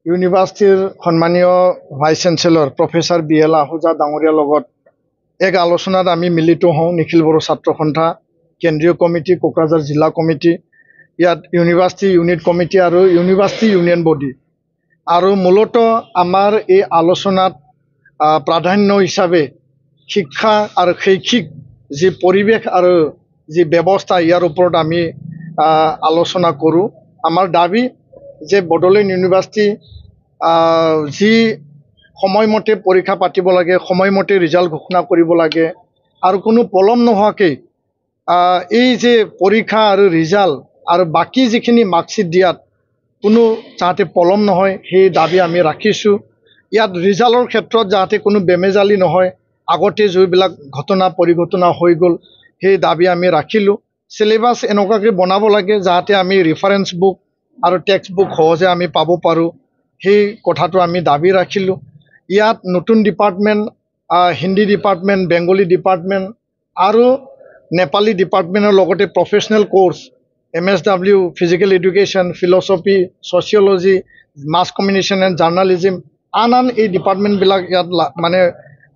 ইউনিভাৰ্চিটিৰ সন্মানীয় vice চেঞ্চেলৰ professor BL Ahuja ডাঙৰীয়াৰ লগত এক আলোচনাত আমি মিলিত হওঁ। নিখিল বড়ো ছাত্ৰ সন্থা কেন্দ্ৰীয় কমিটি, কোকৰাঝাৰ জিলা কমিটি, ইয়াত ইউনিভাৰ্চিটি ইউনিট কমিটি আৰু ইউনিভাৰ্চিটি ইউনিয়ন বডি। আৰু মূলতঃ আমাৰ এই আলোচনাত প্ৰাধান্য হিচাপে শিক্ষা আৰু শৈক্ষিক যি পৰিৱেশ আৰু যি ব্যৱস্থা ইয়াৰ ওপৰত আমি আলোচনা কৰোঁ। আমাৰ দাবী যে বড়োলেণ্ড ইউনিভাৰ্চিটি যি সময়মতে পৰীক্ষা পাতিব লাগে, সময়মতে ৰিজাল্ট ঘোষণা কৰিব লাগে আৰু কোনো পলম নোহোৱাকৈ এই যে পৰীক্ষা আৰু ৰিজাল্ট আৰু বাকী যিখিনি মাৰ্কশ্বিট দিয়াত কোনো যাতে পলম নহয় সেই দাবী আমি ৰাখিছোঁ। ইয়াত ৰিজাল্টৰ ক্ষেত্ৰত যাতে কোনো বেমেজালি নহয়, আগতে যিবিলাক ঘটনা পৰিঘটনা হৈ গ'ল সেই দাবী আমি ৰাখিলোঁ। চিলেবাছ এনেকুৱাকৈ বনাব লাগে যাতে আমি ৰেফাৰেঞ্চ বুক আৰু টেক্সট বুক সহজে আমি পাব পাৰোঁ, সেই কথাটো আমি দাবী ৰাখিলোঁ। ইয়াত নতুন department, Hindi department, Bengali department আৰু নেপালী ডিপাৰ্টমেণ্টৰ লগতে professional course MSW, physical education, philosophy, sociology, mass communication and journalism, আন এই ডিপাৰ্টমেণ্টবিলাক ইয়াত মানে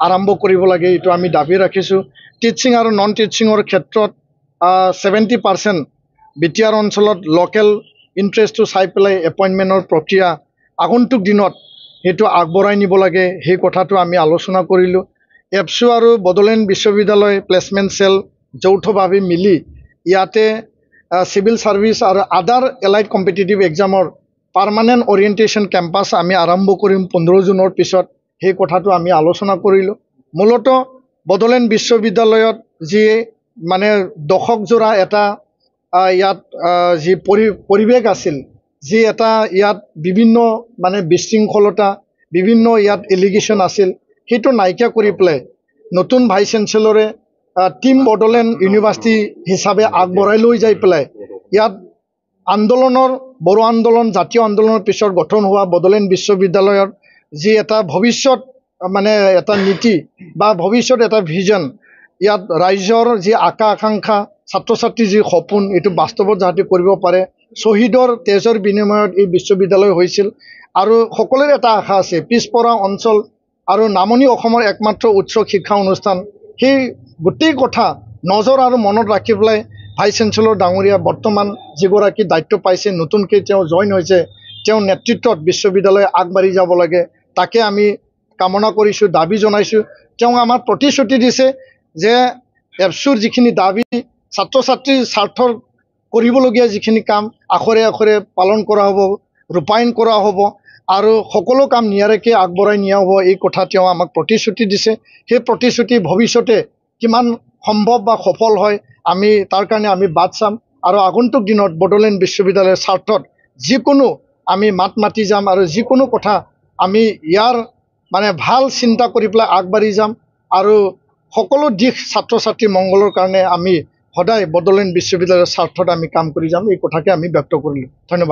আৰম্ভ কৰিব লাগে, এইটো আমি দাবী ৰাখিছোঁ। টিচিং আৰু নন টিচিঙৰ ক্ষেত্ৰত 70% BTR অঞ্চলত লোকেল ইণ্টাৰেষ্টটো চাই পেলাই এপইণ্টমেণ্টৰ প্ৰক্ৰিয়া আগন্তুক দিনত সেইটো আগবঢ়াই নিব লাগে, সেই কথাটো আমি আলোচনা কৰিলোঁ। এপছু আৰু বড়োলেণ্ড বিশ্ববিদ্যালয় প্লেচমেণ্ট চেল যৌথভাৱে মিলি ইয়াতে চিভিল ছাৰ্ভিচ আৰু আদাৰ এলাইড কম্পিটিটিভ এক্সামৰ পাৰ্মানেণ্ট অৰিয়েণ্টেশ্যন কেম্পাছ আমি আৰম্ভ কৰিম 15 জুনৰ পিছত, সেই কথাটো আমি আলোচনা কৰিলোঁ। মূলতঃ বড়োলেণ্ড বিশ্ববিদ্যালয়ত যি মানে দশকজোৰা এটা ইয়াত যি পৰিৱেশ আছিল, যি এটা ইয়াত বিভিন্ন মানে বিশৃংখলতা, বিভিন্ন ইয়াত এলিগেশ্যন আছিল, সেইটো নাইকিয়া কৰি পেলাই নতুন ভাইচ চেঞ্চেলৰে টিম বড়োলেণ্ড ইউনিভাৰ্চিটি হিচাপে আগবঢ়াই লৈ যাই পেলাই ইয়াত আন্দোলনৰ বড়ো আন্দোলন, জাতীয় আন্দোলনৰ পিছত গঠন হোৱা বড়োলেণ্ড বিশ্ববিদ্যালয়ৰ যি এটা ভৱিষ্যত মানে এটা নীতি বা ভৱিষ্যত এটা ভিজন, ইয়াত ৰাইজৰ যি আকাংক্ষা, ছাত্ৰ ছাত্ৰীৰ যি সপোন, এইটো বাস্তৱত যাতে কৰিব পাৰে। শ্বহীদৰ তেজৰ বিনিময়ত এই বিশ্ববিদ্যালয় হৈছিল আৰু সকলোৰে এটা আশা আছে পিছপৰা অঞ্চল আৰু নামনি অসমৰ একমাত্ৰ উচ্চ শিক্ষা অনুষ্ঠান, সেই গোটেই কথা নজৰ আৰু মনত ৰাখি পেলাই ভাইচ চেঞ্চেলৰ ডাঙৰীয়া বৰ্তমান যিগৰাকী দায়িত্ব পাইছে, নতুনকৈ তেওঁ জইন হৈছে, তেওঁৰ নেতৃত্বত বিশ্ববিদ্যালয় আগবাঢ়ি যাব লাগে, তাকে আমি কামনা কৰিছোঁ, দাবী জনাইছোঁ। তেওঁ আমাক প্ৰতিশ্ৰুতি দিছে যে এপছুৰ যিখিনি দাবী, ছাত্ৰ ছাত্ৰীৰ স্বাৰ্থৰ কৰিবলগীয়া যিখিনি কাম আখৰে আখৰে পালন কৰা হ'ব, ৰূপায়ণ কৰা হ'ব আৰু সকলো কাম নিয়াৰিকৈ আগবঢ়াই নিয়া হ'ব, এই কথা তেওঁ আমাক প্ৰতিশ্ৰুতি দিছে। সেই প্ৰতিশ্ৰুতি ভৱিষ্যতে কিমান সম্ভৱ বা সফল হয় আমি তাৰ কাৰণে আমি বাট চাম আৰু আগন্তুক দিনত বড়োলেণ্ড বিশ্ববিদ্যালয়ৰ স্বাৰ্থত যিকোনো আমি মাত মাতি যাম আৰু যিকোনো কথা আমি ইয়াৰ মানে ভাল চিন্তা কৰি পেলাই আগবাঢ়ি যাম আৰু সকলো দিশ ছাত্ৰ ছাত্ৰীৰ মংগলৰ কাৰণে আমি সদায় বড়োলেণ্ড বিশ্ববিদ্যালয়ৰ স্বাৰ্থত আমি কাম কৰি যাম, এই কথাকে আমি ব্যক্ত কৰিলোঁ। ধন্যবাদ।